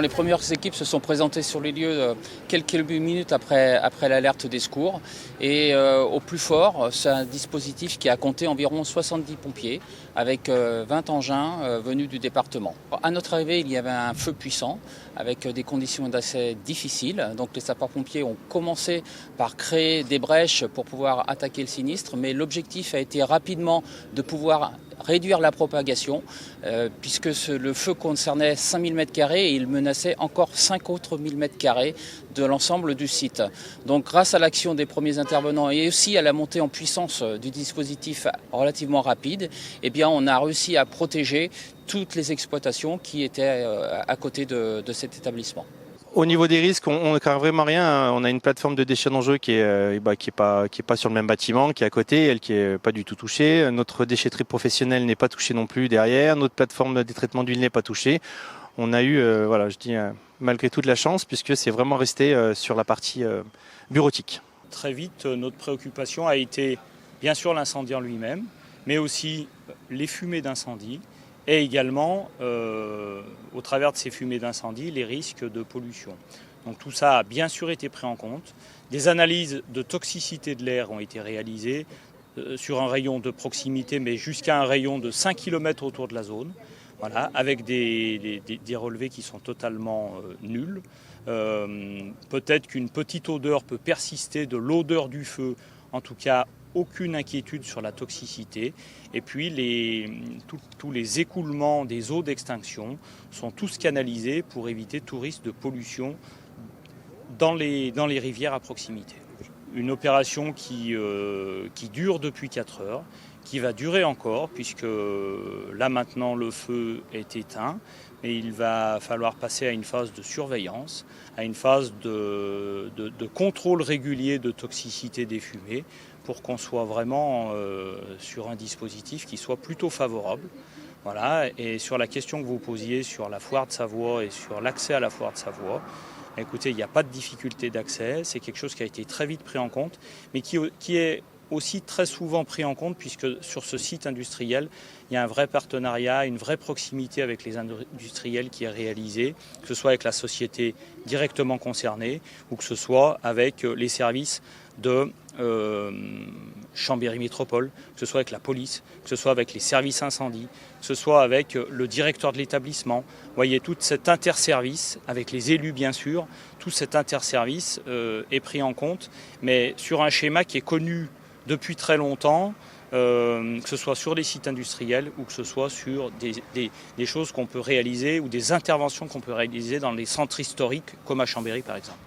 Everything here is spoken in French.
Les premières équipes se sont présentées sur les lieux quelques minutes après l'alerte des secours. Et au plus fort, c'est un dispositif qui a compté environ 70 pompiers avec 20 engins venus du département. À notre arrivée, il y avait un feu puissant avec des conditions d'accès difficiles. Donc les sapeurs-pompiers ont commencé par créer des brèches pour pouvoir attaquer le sinistre. Mais l'objectif a été rapidement de pouvoir réduire la propagation puisque le feu concernait 5000 m² et il menaçait encore 5 autres 1000 m² de l'ensemble du site. Donc grâce à l'action des premiers intervenants et aussi à la montée en puissance du dispositif relativement rapide, eh bien on a réussi à protéger toutes les exploitations qui étaient à côté de cet établissement. Au niveau des risques, on ne craint vraiment rien. On a une plateforme de déchets dangereux qui est pas sur le même bâtiment, qui est à côté, elle qui est pas du tout touchée. Notre déchetterie professionnelle n'est pas touchée non plus derrière. Notre plateforme de détraitement d'huile n'est pas touchée. On a eu, malgré tout de la chance, puisque c'est vraiment resté sur la partie bureautique. Très vite, notre préoccupation a été bien sûr l'incendie en lui-même, mais aussi les fumées d'incendie. Et également, au travers de ces fumées d'incendie, les risques de pollution. Donc tout ça a bien sûr été pris en compte. Des analyses de toxicité de l'air ont été réalisées sur un rayon de proximité, mais jusqu'à un rayon de 5 km autour de la zone, voilà, avec des relevés qui sont totalement nuls. Peut-être qu'une petite odeur peut persister de l'odeur du feu, en tout cas aucune inquiétude sur la toxicité. Et puis tous les écoulements des eaux d'extinction sont tous canalisés pour éviter tout risque de pollution dans les rivières à proximité. Une opération qui dure depuis 4 heures, qui va durer encore, puisque là maintenant le feu est éteint, mais il va falloir passer à une phase de surveillance, à une phase de contrôle régulier de toxicité des fumées, pour qu'on soit vraiment sur un dispositif qui soit plutôt favorable. Voilà. Et sur la question que vous posiez sur la foire de Savoie et sur l'accès à la foire de Savoie, écoutez, il n'y a pas de difficulté d'accès, c'est quelque chose qui a été très vite pris en compte, mais qui est aussi très souvent pris en compte, puisque sur ce site industriel, il y a un vrai partenariat, une vraie proximité avec les industriels qui est réalisée, que ce soit avec la société directement concernée ou que ce soit avec les services de Chambéry Métropole, que ce soit avec la police, que ce soit avec les services incendies, que ce soit avec le directeur de l'établissement. Vous voyez, tout cet interservice, avec les élus bien sûr, tout cet interservice est pris en compte, mais sur un schéma qui est connu depuis très longtemps, que ce soit sur les sites industriels ou que ce soit sur des choses qu'on peut réaliser ou des interventions qu'on peut réaliser dans les centres historiques comme à Chambéry par exemple.